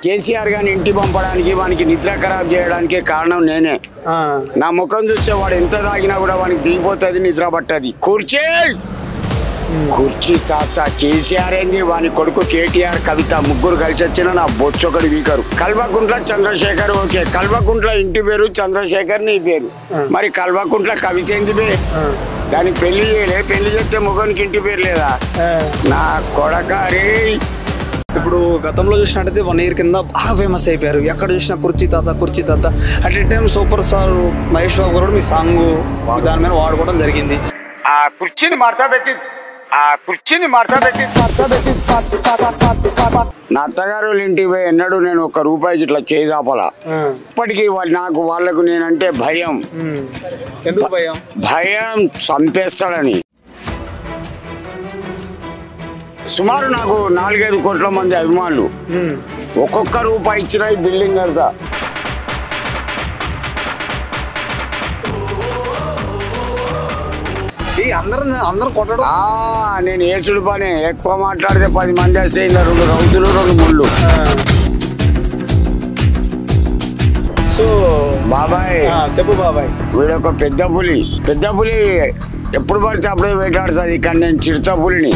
కేసీఆర్ గాని ఇంటి పంపడానికి వానికి నిద్ర ఖరాబ్ చేయడానికి కారణం నేనే. నా ముఖం చూస్తే వాడు ఎంత తాగినా కూడా వానికి దిగిపోతుంది, నిద్ర పట్టది. కుర్చీ తాత కేసీఆర్ ఏంది, వాని కొడుకు కేటీఆర్, కవిత ముగ్గురు కలిసి వచ్చిన నా బొచ్చొకటి వీకరు. కల్వకుంట్ల చంద్రశేఖర్ ఓకే, కల్వకుంట్ల ఇంటి పేరు చంద్రశేఖర్ నీ పేరు, మరి కల్వకుంట్ల కవిత ఏంది బే? దానికి పెళ్లి చేయలే, పెళ్లి చేస్తే ముఖానికి ఇంటి పేరు లేదా? నా కొడకారే. ఇప్పుడు గతంలో చూసినట్టయితే 1 year కింద బాగా ఫేమస్ అయిపోయారు. ఎక్కడ చూసినా కుర్చీ తాత కుర్చీ తాత. At a time super star Mahesh Babu garu మీ సాంగ్ దాని మీద వాడుకోవడం జరిగింది. ఆ కుర్చీని మార్చబెట్టి నా అత్తగారు ఇంటికి పోయి ఎన్నడూ నేను 1 రూపాయికి ఇట్లా చేదాపలా. ఇప్పటికీ వాళ్ళకు నేనంటే భయం. ఎందుకు భయం? భయం చంపేస్తాడని. సుమారు నాకు 4-5 కోట్ల మంది అభిమానులు. ఒక్కొక్క రూపాయి ఇచ్చినా ఈ బిల్డింగ్ కడతా. అందరూ కొట్టడం నేను ఏసుడు పని. ఎక్కువ మాట్లాడితే 10 మంది వస్తే ఇలా 2 రౌతులు 2 ముళ్ళు. సో బాబాయ్ చెప్పు బాబాయ్, వీడొక పెద్ద పులి. ఎప్పుడు పడితే అప్పుడే వేటాడుతుంది. కానీ నేను చిరుత పులిని.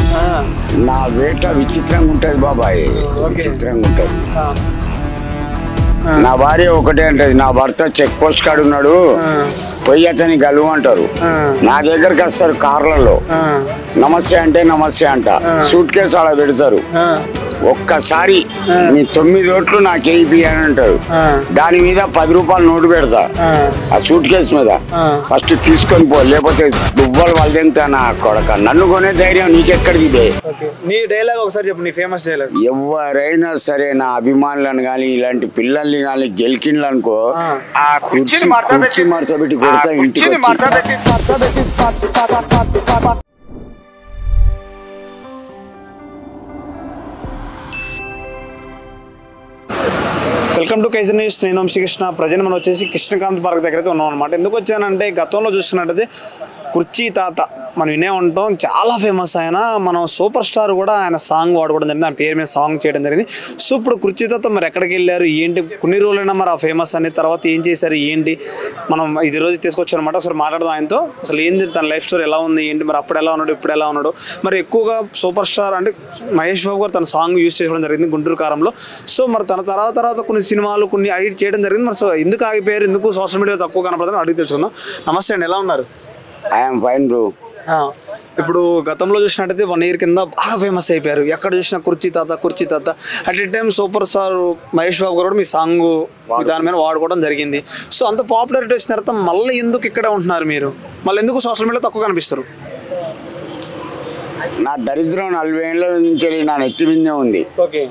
నా వేట విచిత్రంగా ఉంటది బాబాయ్, విచిత్రంగా ఉంటది. నా భార్య ఒకటే అంటది, నా భర్త చెక్ పోస్ట్ కాడు ఉన్నాడు, పొయ్యి అతని గలువు అంటారు. నా దగ్గరకు వస్తారు కార్లలో, నమస్తే అంటే నమస్తే అంట. సూట్ కేసు ఆడ పెడతారు. ఒక్కసారి నీ 9 ఓట్లు నాకేపి అని అంటారు. దాని మీద 10 రూపాయలు నోటు పెడతా ఆ సూట్ కేసు మీద. ఫస్ట్ తీసుకొని పో, లేకపోతే దుబ్బలు వాళ్ళెంతా నా కొడక. నన్ను కొనే ధైర్యం నీకెక్కడిది బే? నీ డైలాగ్ ఒకసారి చెప్పు, నీ ఫేమస్ డైలాగ్. ఎవరైనా సరే నా అభిమానులను కానీ ఇలాంటి పిల్లల్ని కానీ గెలికిండ్లు అనుకో, కుర్చీ మార్చబెట్టి కొడతా ఇంటికి వచ్చి. Welcome to Kaiser news. నేను శ్రీకృష్ణ. ప్రజెంట్ మనం వచ్చేసి కృష్ణకాంత్ పార్క్ దగ్గర అయితే ఉన్నాం అనమాట. ఎందుకు వచ్చానంటే గతంలో చూస్తున్నట్టయితే కుర్చీ తాత మనం వినే ఉంటాం, చాలా ఫేమస్. ఆయన మనం సూపర్ స్టార్ కూడా ఆయన సాంగ్ వాడుకోవడం జరిగింది, ఆయన పేరు మీద సాంగ్ చేయడం జరిగింది. సో ఇప్పుడు కుర్చీ తాత మరి ఎక్కడికి వెళ్ళారు ఏంటి, కొన్ని రోజులైనా మరి ఆ ఫేమస్ అనేది, తర్వాత ఏం చేశారు ఏంటి, మనం ఇది రోజు తీసుకొచ్చారనమాట. ఒకసారి మాట్లాడదాం ఆయనతో. అసలు ఏంది తన లైఫ్ స్టోరీ ఎలా ఉంది ఏంటి, మరి అప్పుడు ఎలా ఉన్నాడు ఇప్పుడు ఎలా ఉన్నాడు. మరి ఎక్కువగా సూపర్ స్టార్ అంటే మహేష్ బాబు గారు తన సాంగ్ యూజ్ చేసుకోవడం జరిగింది గుంటూరు కారంలో. సో మరి తన తర్వాత కొన్ని సినిమాలు కొన్ని ఎడిట్ చేయడం జరిగింది. మరి సో ఎందుకు ఆగిపోయారు, ఎందుకు సోషల్ మీడియా తక్కువ కనపడదని అడిగి తెలుసుకుందాం. నమస్తే అండి, ఎలా ఉన్నారు? I'm fine bro. ఇప్పుడు గతంలో చూసినట్టయితే 1 year కింద బాగా ఫేమస్ అయిపోయారు. ఎక్కడ చూసినా కుర్చీ తాత. At a time super star Mahesh Babu garu మీ సాంగ్ దాని మీద వాడుకోవడం జరిగింది. సో అంత పాపులారిటీ వచ్చిన తర్వాత మళ్ళీ ఎందుకు ఇక్కడే ఉంటున్నారు మీరు, మళ్ళీ ఎందుకు సోషల్ మీడియాలో తక్కువ కనిపిస్తారు? నా దరిద్రం 40 ఏళ్ళ నుంచి నా నెత్తి మీదే ఉంది. ఓకే.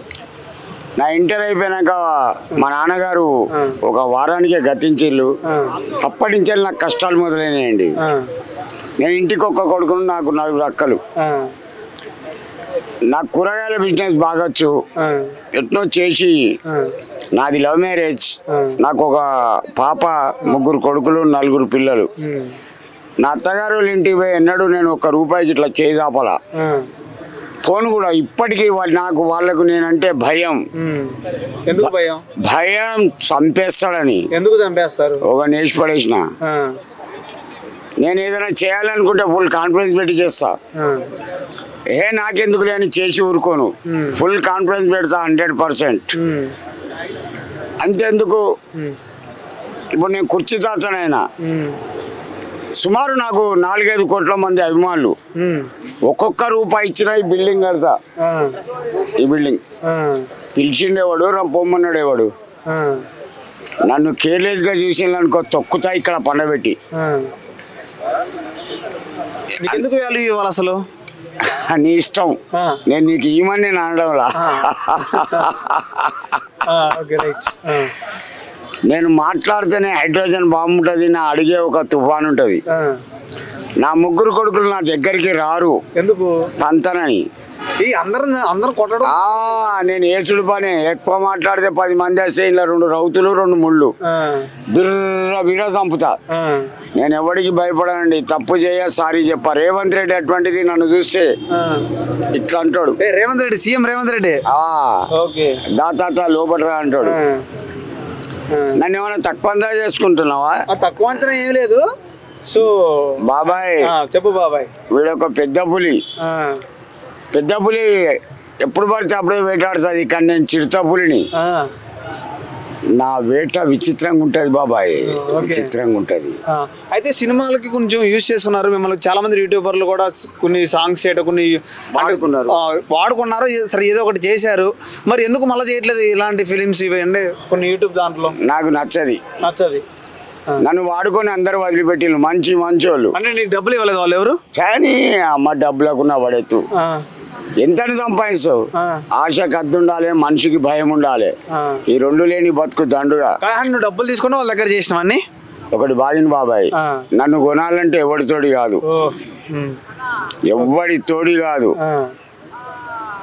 నా ఇంటర్ అయిపోయినాక మా నాన్నగారు 1 వారానికే గతించిళ్ళు. అప్పటి నుంచి నాకు కష్టాలు మొదలైనాయండి. నేను ఇంటికి 1 కొడుకును, నాకు 4 అక్కలు. నాకు కూరగాయల బిజినెస్ బాగొచ్చు. ఎట్నో చేసి నాది లవ్ మ్యారేజ్. నాకు 1 పాప, 3 కొడుకులు, 4 పిల్లలు. నా అత్తగారు ఇంటికి పోయి ఎన్నడూ నేను 1 రూపాయికి ఇట్లా చేదాపలా. ఫోన్ కూడా ఇప్పటికీ వాళ్ళకు నేనంటే భయం. ఎందుకు భయం? భయం చంపేస్తాడని. ఎందుకు చంపేస్తారు? ఒక నేసి పడేసిన. నేను ఏదైనా చేయాలనుకుంటే ఫుల్ కాన్ఫిడెన్స్ పెట్టి చేస్తా. నాకెందుకు లేని చేసి ఊరుకోను. ఫుల్ కాన్ఫిడెన్స్ పెడతా 100%. అంతేందుకు ఇప్పుడు నేను కుర్చీ తాతనైనా సుమారు నాకు 4-5 కోట్ల మంది అభిమానులు. ఒక్కొక్క రూపాయి ఇచ్చినా ఈ బిల్డింగ్ కడతా. ఈ బిల్డింగ్ పిలిచిండేవాడు, పొమ్మన్నాడేవాడు. నన్ను కేర్లెస్గా చూసిందనుకో తొక్కుతా ఇక్కడ పండబెట్టి. ఎందుకు వాల్యూ ఇవ్వాలి అసలు? నీ ఇష్టం. నేను నీకు ఈమని నేను అనడంలా. నేను మాట్లాడితేనే హైడ్రోజన్ బాంబు ఉంటుంది, నా అడిగే ఒక తుఫాన్ ఉంటుంది. నా 3 కొడుకులు నా దగ్గరికి రారు. ఎందుకు? తంతనని. అందరూ కొట్టడం. నేను ఏసుడు పని ఎక్కువ మాట్లాడితే 10 మంది వస్తే ఇలా 2 రౌతులు 2 ముళ్ళు బిర్ర చంపుతా. నేను ఎవరికి భయపడనండి. తప్పు చేయ సారీ చెప్ప. రేవంత్ రెడ్డి అటువంటిది నన్ను చూస్తే ఇట్లా అంటాడు. రేవంత్ రెడ్డి సీఎం రేవంత్ రెడ్డి దాతా లోపడరా అంటాడు. నన్ను ఏమైనా తక్కువ అందా చేసుకుంటున్నావా? తక్కువ అంచనా ఏం లేదు. సో బాబాయ్ చెప్పు బాబాయ్. వీడొక పెద్ద పులి. పెద్ద పులి ఎప్పుడు పడితే అప్పుడే వేటాడుతుంది. కానీ నేను చిరుత పులిని. నా వేట విచిత్రంగా ఉంటది బాబాయ్, విచిత్రంగా ఉంటది. అయితే సినిమాలకి కొంచెం యూజ్ చేసుకున్నారు మిమ్మల్ని చాలా మంది యూట్యూబర్లు కూడా. కొన్ని సాంగ్స్ కొన్ని వాడుకున్నారు. సరే ఏదో ఒకటి చేశారు. మరి ఎందుకు మళ్ళీ చేయట్లేదు ఇలాంటి ఫిలిమ్స్ ఇవండి కొన్ని యూట్యూబ్ దాంట్లో? నాకు నచ్చది. నన్ను వాడుకొని అందరు వదిలిపెట్టిండ్రు మంచి మంచోళ్ళు. అంటే నీకు డబ్బులు ఇవ్వలేదు వాళ్ళు ఎవరు? కానీ అమ్మ డబ్బులకు నా పడెత్తు. ఎంతని సంపాదిస్తావు? ఆశకు అద్దు ఉండాలి, మనిషికి భయం ఉండాలి. ఈ 2 లేని బతుకు దండుగా. నువ్వు డబ్బులు తీసుకుని వాళ్ళ దగ్గర చేసినవన్నీ ఒకటి బాధిన బాబాయ్. నన్ను కొనాలంటే ఎవడి తోడి కాదు, ఎవడి తోడి కాదు.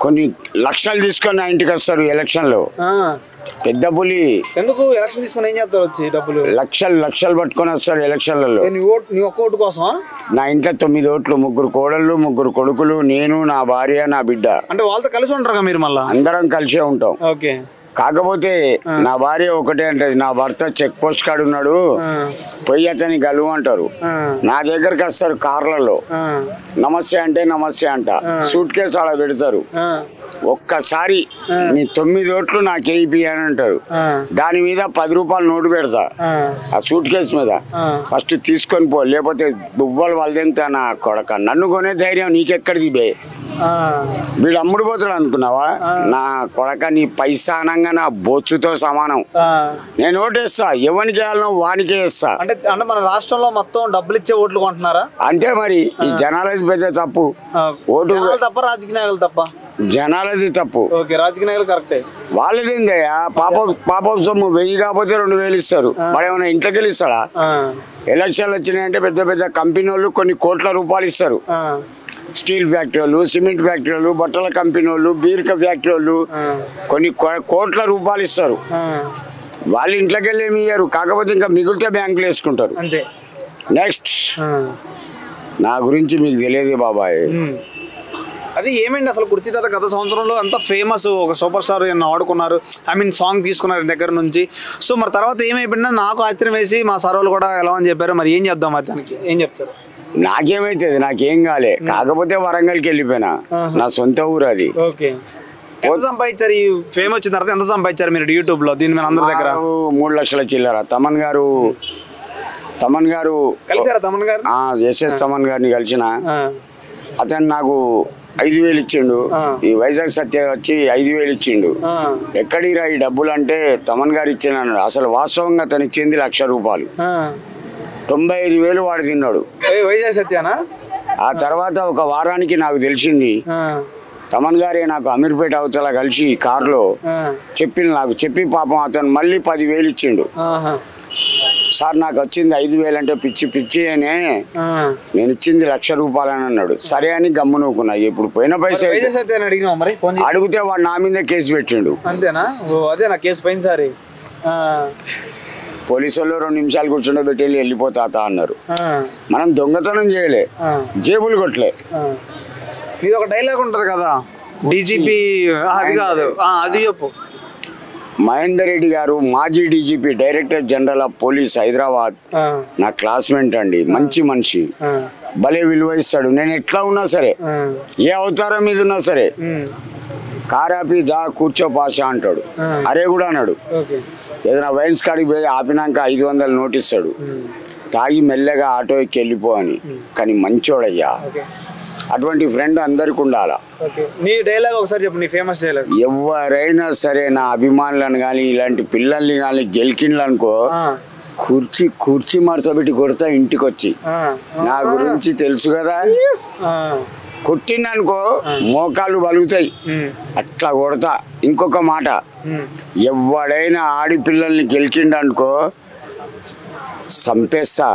కొన్ని లక్షలు తీసుకొని నా ఇంటికి వస్తారు ఎలక్షన్ లో. పెద్ద పులి ఎందుకు ఎలక్షన్ తీసుకుని ఏం చేస్తారు? వచ్చి డబ్బులు లక్షలు పట్టుకొని వస్తారు ఎలక్షన్లలో. నీ ఒక్క ఓటు కోసం? నా ఇంట్లో 9 ఓట్లు, 3 కోడళ్ళు, 3 కొడుకులు, నేను, నా భార్య, నా బిడ్డ. అంటే వాళ్ళతో కలిసి ఉంటారు మీరు? మళ్ళీ అందరం కలిసే ఉంటాం. ఓకే. కాకపోతే నా భార్య ఒకటే అంటది, నా భర్త చెక్ పోస్ట్ కాడ ఉన్నాడు, పోయి అతని గలువు అంటారు. నా దగ్గరకు వస్తారు కార్లలో. నమస్తే అంటే నమస్తే అంట. సూట్ కేసు అలా పెడతారు. ఒక్కసారి నీ 9 ఓట్లు నాకు వేయిపి అని అంటారు. దాని మీద 10 రూపాయలు నోటు పెడతా ఆ సూట్ కేసు మీద. ఫస్ట్ తీసుకొని పో, లేకపోతే బువ్వలు వాళ్ళెంత నా కొడక. నన్ను కొనే ధైర్యం నీకెక్కడిది బే? వీడు అమ్ముడు పోతాడు అనుకున్నావా? నా కొడక, నీ పైసా అనగా నా బొచ్చుతో సమానం. నేను ఓటేస్తా, ఎవరికి వేయాలనో వానికే వేస్తా. అంటే మన రాష్ట్రంలో మొత్తం డబ్బులు ఇచ్చే ఓట్లు కొంటున్నారా? అంతే మరి. ఈ జనాలది పెద్ద తప్పు. ఓటు తప్ప, రాజకీయ నాయకులు తప్ప? జనాలది తప్పు. రాజకీయ నాయకులు కరెక్టే. వాళ్ళదేందయ్యా పాపం సొమ్ము 1000 కాకపోతే 2000 ఇస్తారు. మరి ఏమైనా ఇంట్లోకి వెళ్ళి ఇస్తాడా? ఎలక్షన్లు వచ్చినాయంటే పెద్ద పెద్ద కంపెనీ వాళ్ళు కొన్ని కోట్ల రూపాయలు ఇస్తారు. స్టీల్ ఫ్యాక్టరీ వాళ్ళు, సిమెంట్ ఫ్యాక్టరీ వాళ్ళు, బట్టల కంపెనీ వాళ్ళు, బీర్క ఫ్యాక్టరీ వాళ్ళు కొన్ని కోట్ల రూపాయలు ఇస్తారు. వాళ్ళు ఇంట్లోకి వెళ్ళి ఏమి ఇయ్యరు. కాకపోతే ఇంకా మిగిలితే బ్యాంకులు వేసుకుంటారు. నెక్స్ట్ నా గురించి మీకు తెలియదు బాబాయ్. అది ఏమైంది అసలు? కుర్చీ తాత గత సంవత్సరంలో అంత ఫేమస్, ఒక సూపర్ స్టార్ ఆడుకున్నారు. సాంగ్ తీసుకున్నారు దగ్గర నుంచి. సో మరి తర్వాత ఏమైపోయిందా నాకు ఆశ్చర్యం వేసి మా సార్ వాళ్ళు కూడా ఎలా అని చెప్పారు. మరి ఏం చేద్దాం? మరి దానికి ఏం చెప్తారు? నాకేమైతుంది? నాకేం కాలే. కాకపోతే వరంగల్కి వెళ్ళిపోయినా. నా సొంత ఊరు అది. ఓకే. ఎంత సంపాదించారు? ఈ ఫేమ్ వచ్చిన తర్వాత ఎంత సంపాదించారు మీరు యూట్యూబ్ లో? దీని మీద అందరి దగ్గర 3 లక్షల చిల్లర. తమన్ గారు కలిసారా? తమన్ గారు ఎస్ఎస్ తమన్ గారిని కలిసిన. అతను నాకు 5000 ఇచ్చిండు. ఈ వైజాగ్ సత్య వచ్చి 5000 ఇచ్చిండు. ఎక్కడిరా ఈ డబ్బులు అంటే తమన్ గారు ఇచ్చిన. అసలు వాస్తవంగా అతను ఇచ్చింది 1,00,000 రూపాయలు. 95,000 వాడు తిన్నాడు. వైజాగ్ సత్యానా? ఆ తర్వాత ఒక వారానికి నాకు తెలిసింది తమన్ గారే నాకు అమీర్పేట అవతల కలిసి కారులో చెప్పి పాపం అతను మళ్ళీ 10,000 ఇచ్చిండు. సార్ నాకు వచ్చింది 5,000 అంటే పిచ్చి అనే, నేను ఇచ్చింది 1,00,000 రూపాయలు అని అన్నాడు. సరే అని గమ్మునుకున్నా. ఇప్పుడు పోయిన పైసా అడిగితే వాడు నా మీద కేసు పెట్టిండు. అంతేనా? అదే నా కేసు పోయింది సార్. పోలీసు వాళ్ళు 2 నిమిషాలు కూర్చుండబెట్టి వెళ్ళిపోతా అన్నారు. మనం దొంగతనం చేయలే, జేబులు కొట్టలే. ఇది ఒక డైలాగ్ ఉంటది కదా, డీజీపీ అది కాదు, అది చెప్పు. మహేందర్ రెడ్డి గారు మాజీ DGP, director general of police Hyderabad, నా క్లాస్మేట్ అండి. మంచి మనిషి, భలే విలువ ఇస్తాడు. నేను ఎట్లా ఉన్నా సరే, ఏ అవతారం మీద ఉన్నా సరే, కారాపి దా కూర్చో పాషా అంటాడు. అరే కూడా అన్నాడు. ఏదైనా వైన్స్ కాడికి పోయి ఆపినాక 500 నోట్ ఇస్తాడు. తాగి మెల్లగా ఆటో ఎక్కి వెళ్ళిపో అని. కానీ మంచోడయ్యా. అటువంటి ఫ్రెండ్ అందరికి ఉండాలా. నీ డైలాగ్ ఒకసారి చెప్పు, నీ ఫేమస్ డైలాగ్. ఎవరైనా సరే నా అభిమానులను కానీ ఇలాంటి పిల్లల్ని కానీ గెలికిండ్లు అనుకో, కుర్చీ మడతబెట్టి కొడతా ఇంటికి వచ్చి. నా గురించి తెలుసు కదా, కొట్టిందనుకో మోకాళ్ళు బలుగుతాయి, అట్లా కొడతా. ఇంకొక మాట, ఎవడైనా ఆడిపిల్లల్ని గెలికిండనుకో చంపేస్తా.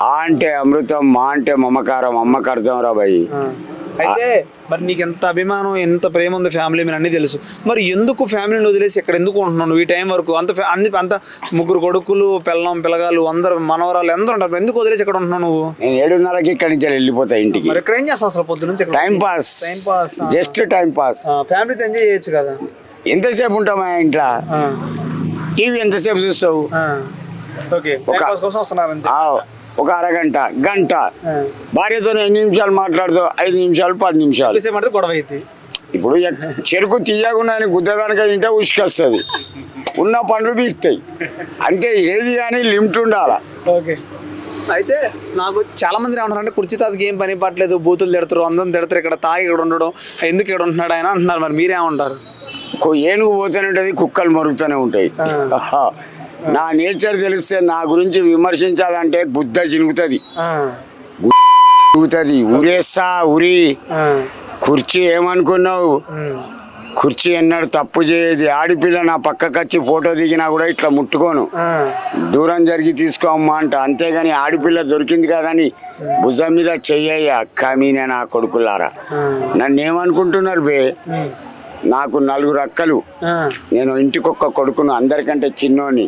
ఆ అంటే అమృతం, మా అంటే మమకారం, అమ్మకు అర్థం రా భయ్. అయితే మరి నీకు ఎంత అభిమానం ఎంత ప్రేమ ఉంది ఫ్యామిలీ మీద అన్నీ తెలుసు, మరి ఎందుకు ఫ్యామిలీని వదిలేసి ఇక్కడ ఎందుకు ఉంటున్నావు నువ్వు ఈ టైం వరకు? అంత ముగ్గురు కొడుకులు పిల్లం పిల్లగాళ్ళు అందరు మనవరాలు అందరూ ఉంటారు, ఎందుకు వదిలేసి ఇక్కడ ఉంటున్నావు నువ్వు? నేను 7:30కి ఇక్కడి నుంచి వెళ్ళిపోతా ఇంటికి. మరి ఇక్కడ ఏం చేస్తావు అసలు పొద్దు నుంచి? Time pass, just time pass. ఫ్యామిలీతో ఎంజాయ్ చేయొచ్చు కదా. ఎంతసేపు ఉంటామా ఇంట్లో? టీవీ ఎంతసేపు చూస్తావు? ఒక అరగంట గంట భార్యతో 8 నిమిషాలు మాట్లాడుతావు, 5 నిమిషాలు 10 నిమిషాలు గొడవ అయితే. ఇప్పుడు చెరుకు తీయకుండా గుద్దదానిక తింటే ఉసుకొస్తుంది, ఉన్న పండ్లు బీక్తాయి అంతే. ఏది కానీ లిమిట్ ఉండాలా. ఓకే. అయితే నాకు చాలా మంది ఏమంటారంటే కుర్చీ తాతకి ఏం పని పట్టలేదు, బూతులు తిడతారు, అందరం తిడతారు, ఇక్కడ తాగి ఇక్కడ ఉండడం, ఎందుకు ఇక్కడ ఉంటున్నాడు ఆయన అంటున్నారు. మరి మీరేమంటారు? ఏనుగు పోతూనే ఉంటుంది, కుక్కలు మరుగుతూనే ఉంటాయి. నా నేచర్ తెలిస్తే నా గురించి విమర్శించాలంటే గుద్ద చినుగుతుంది, ఉరేస్తా ఉరి. కుర్చీ ఏమనుకున్నావు? కుర్చీ ఎన్నడు తప్పు చేయదు. ఆడిపిల్ల నా పక్కకు వచ్చి ఫోటో దిగినా కూడా ఇట్లా ముట్టుకోను, దూరం జరిగి తీసుకోమ్మా అంట. అంతేగాని ఆడిపిల్ల దొరికింది కదని భుజం మీద చెయ్య కమీనే నా కొడుకులారా. నన్ను ఏమనుకుంటున్నారు బే? నాకు 4 అక్కలు, నేను ఇంటికొక్క కొడుకును, అందరికంటే చిన్నోని.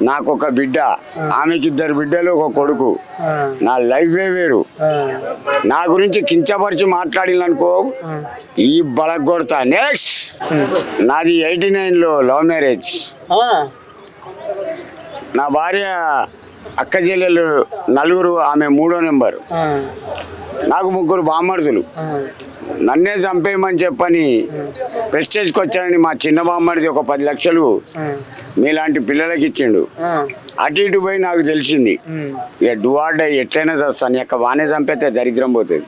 నాకు ఒక బిడ్డ, ఆమెకి 2 బిడ్డలు, ఒక కొడుకు. నా లైఫే వేరు. నా గురించి కించపరిచి మాట్లాడిననుకో ఈ బలగొడతా. నెక్స్ట్ నాది 89లో లవ్ మ్యారేజ్. నా భార్య అక్క చెల్లెలు 4, ఆమె 3వ నెంబర్. నాకు 3 బామ్మర్దులు. నన్నే చంపేయమని చెప్పని ప్రెస్టేజ్కి వచ్చానని మా చిన్న బామ్మడిది ఒక 10 లక్షలు మీలాంటి పిల్లలకి ఇచ్చిండు. అటు ఇటు పోయి నాకు తెలిసింది, ఇక డువార్డ్ ఎట్లయినా చేస్తాను, ఇక బాగానే చంపేస్తే దరిద్రం పోతుంది.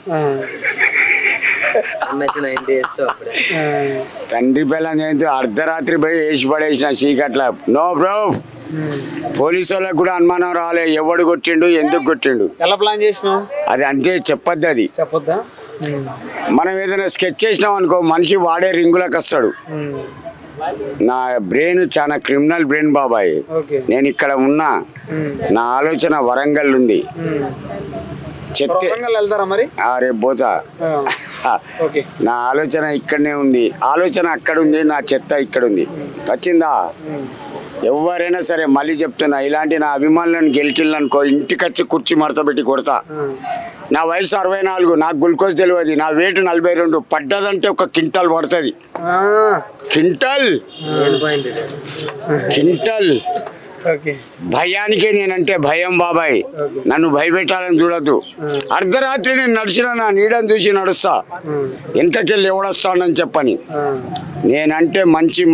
తండ్రి పిల్లని చేస్తే అర్ధరాత్రి పోయి వేసి పడేసిన చీకట్ల. నో బ్రో, పోలీసు వాళ్ళకి కూడా అనుమానం రాలే, ఎవడు కొట్టిండు, ఎందుకు కొట్టిండు. ఎలా ప్లాన్ చేసినావు? అది అంతే, చెప్పొద్దు. అది చెప్పొద్దా? మనం ఏదైనా స్కెచ్ చేసినాం అనుకో, మనిషి వాడే రింగులకు వస్తాడు. నా బ్రెయిన్ చాలా క్రిమినల్ బ్రెయిన్ బాబాయ్. నేను ఇక్కడ ఉన్నా, నా ఆలోచన వరంగల్ ఉంది. చెప్తే రేపు పోతా. నా ఆలోచన ఇక్కడనే ఉంది, ఆలోచన అక్కడ ఉంది, నా చెత్త ఇక్కడ ఉంది. వచ్చిందా? ఎవరైనా సరే మళ్ళీ చెప్తున్నా, ఇలాంటి నా అభిమానులను గెలికిళ్ళనుకో ఇంటికి వచ్చి కుర్చీ మడత పెట్టి కొడతా. నా వయసు 64, నాకు గ్లూకోజ్ తెలియదు, నా వెయిట్ 42. పడ్డదంటే 1 క్వింటాల్ పడుతుంది. క్వింటాల్ భయానికే నేనంటే భయం బాబాయ్. నన్ను భయపెట్టాలని చూడద్దు. అర్ధరాత్రి నేను నడిచిన నా నీడని చూసి నడుస్తా, వెనకకెళ్ళి ఎవడొస్తానని చెప్పని. నేనంటే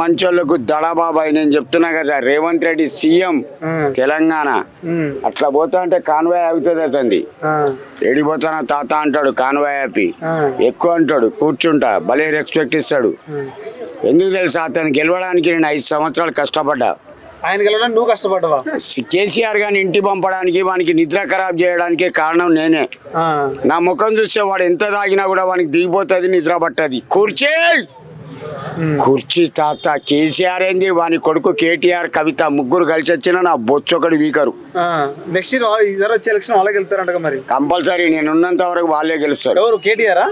మంచోళ్ళకు దడ బాబాయ్. నేను చెప్తున్నా కదా, రేవంత్ రెడ్డి సీఎం తెలంగాణ. అట్లా పోతా అంటే కాన్వాయ్ అవుతుంది. అతనిది ఏడిపోతానా తాత అంటాడు, కాన్వాయ్ ఆపి ఎక్కువ అంటాడు, కూర్చుంటా, భలే రెస్పెక్ట్ ఇస్తాడు. ఎందుకు తెలుసా? అతను గెలవడానికి నేను 5 సంవత్సరాలు కష్టపడ్డా. ఆయన గెలవడానికి నువ్వు కష్టపడ్డావా? కేసీఆర్ గారిని ఇంటి పంపడానికి, వానికి నిద్ర ఖరాబ్ చేయడానికి కారణం నేనే. నా ముఖం చూస్తే వాడు ఎంత తాగినా కూడా వానికి దిగిపోతుంది, నిద్ర పట్టది. కుర్చీ తాత కేసీఆర్ ఏంది, వాని కొడుకు కేటీఆర్, కవిత 3 కలిసి వచ్చినా నా బొచ్చొకటి వీకరు. నెక్స్ట్ ఇయర్ వచ్చే ఎలక్షన్ వాళ్ళకి వెళ్తారంట మరి. కంపల్సరీ నేను ఉన్నంత వరకు వాళ్ళే గెలుస్తారు. ఎవరు? కేటీఆర్,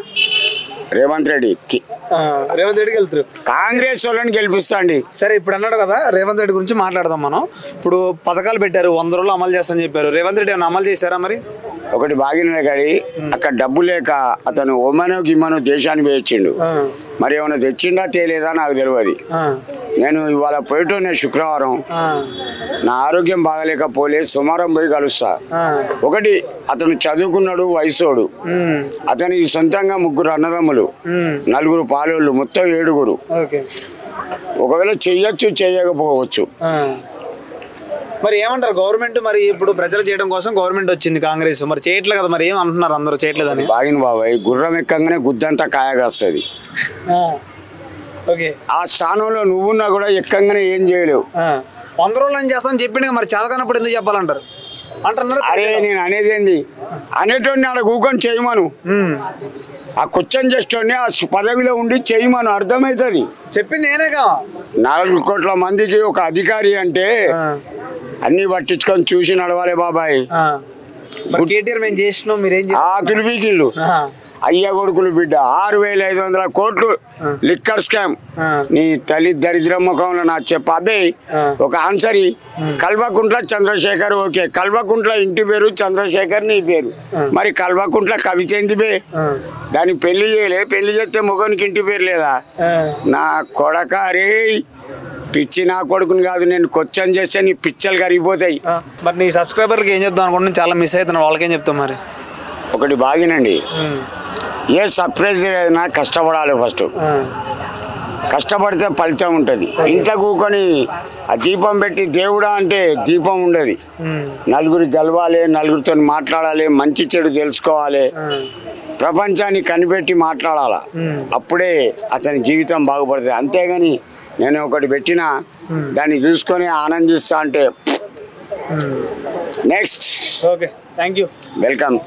రేవంత్ రెడ్డి. రేవంత్ రెడ్డికి వెళ్తారు. కాంగ్రెస్ వాళ్ళని గెలిపిస్తా అండి. సరే, ఇప్పుడు అన్నాడు కదా రేవంత్ రెడ్డి గురించి మాట్లాడదాం మనం. ఇప్పుడు పథకాలు పెట్టారు, 100 రోజులు అమలు చేస్తానని చెప్పారు. రేవంత్ రెడ్డి ఏమైనా అమలు చేశారా మరి? ఒకటి బాగిన గాడి, అక్కడ డబ్బు లేక అతను ఒమనో గిమ్మనో దేశానికి పోయించిండు. మరి ఏమైనా తెచ్చిండా తేలేదా నాకు తెలియదు. నేను ఇవాళ పోయేటోనే శుక్రవారం, నా ఆరోగ్యం బాగలేకపోలే, సోమవారం పోయి కలుస్తా. ఒకటి, అతను చదువుకున్నాడు, వయసోడు. అతనికి సొంతంగా 3 అన్నదమ్ములు, 4 పాలోళ్ళు, మొత్తం 7. ఒకవేళ చెయ్యొచ్చు, చెయ్యకపోవచ్చు. మరి ఏమంటారు గవర్నమెంట్? మరి ఇప్పుడు ప్రజలు చేయడం కోసం గవర్నమెంట్ వచ్చింది కాంగ్రెస్, మరి చేయట్లేదు కదా. మరి ఏం అంటున్నారు అందరూ చేయట్లేదని? బాగిన బాబాయ్, గుర్రం ఎక్కగానే గుద్దంతా కాయగాస్తుంది. ఆ స్థానంలో నువ్వున్నా కూడా ఎక్కగానే ఏం చేయలేవు. 100 రోజులు అని చేస్తానని చెప్పిండు, మరి చదవనప్పుడు ఎందుకు చెప్పాలంటారు అంటున్నారు. అరే నేను అనేది ఏంది, అనేటోడిని ఆడ కూకొని చేయమను. ఆ క్వశ్చన్ చేసేటోడిని ఆ పదవిలో ఉండి చేయమను, అర్థమవుతుంది. చెప్పింది నేనేగా. 4 కోట్ల మందికి ఒక అధికారి అంటే అన్ని పట్టించుకొని చూసి నడవాలి బాబాయ్. కేటీఆర్ మేము చేసినాం, మీరేం ఆకులు పీకిళ్ళు. అయ్య కొడుకులు బిడ్డ 6,500 కోట్లు లిక్కర్ స్కామ్. నీ తల్లి దరిద్ర ముఖంలో నా చెప్పే ఒక ఆన్సర్. కల్వకుంట్ల చంద్రశేఖర్. ఓకే, కల్వకుంట్ల ఇంటి పేరు చంద్రశేఖర్, నీ పేరు. మరి కల్వకుంట్ల కవిత ఏంది బే? దానికి పెళ్లి చేయలే, పెళ్లి చేస్తే మొగనికి ఇంటి పేరు లేదా? నా కొడక రే, పిచ్చి నా కొడుకుని కాదు, నేను క్వశ్చన్ చేస్తే నీ పిచ్చలు కరిగిపోతాయి. మరి నీ సబ్స్క్రైబర్కి ఏం చెప్తాం అనుకుంటున్నా, చాలా మిస్ అవుతున్నా, వాళ్ళకేం చెప్తాం మరి? ఒకటి బాగినండి, ఏ సర్ప్రైజ్ ఏదైనా కష్టపడాలి. ఫస్ట్ కష్టపడితే ఫలితం ఉంటుంది. ఇంట్లో కూకొని ఆ దీపం పెట్టి దేవుడా అంటే దీపం ఉండదు. నలుగురికి గెలవాలి, నలుగురితో మాట్లాడాలి, మంచి చెడు తెలుసుకోవాలి, ప్రపంచాన్ని కనిపెట్టి మాట్లాడాలా. అప్పుడే అతని జీవితం బాగుపడుతుంది. అంతేగాని నేను ఒకటి పెట్టినా దాన్ని చూసుకొని ఆనందిస్తా అంటే next. Okay, thank you, welcome.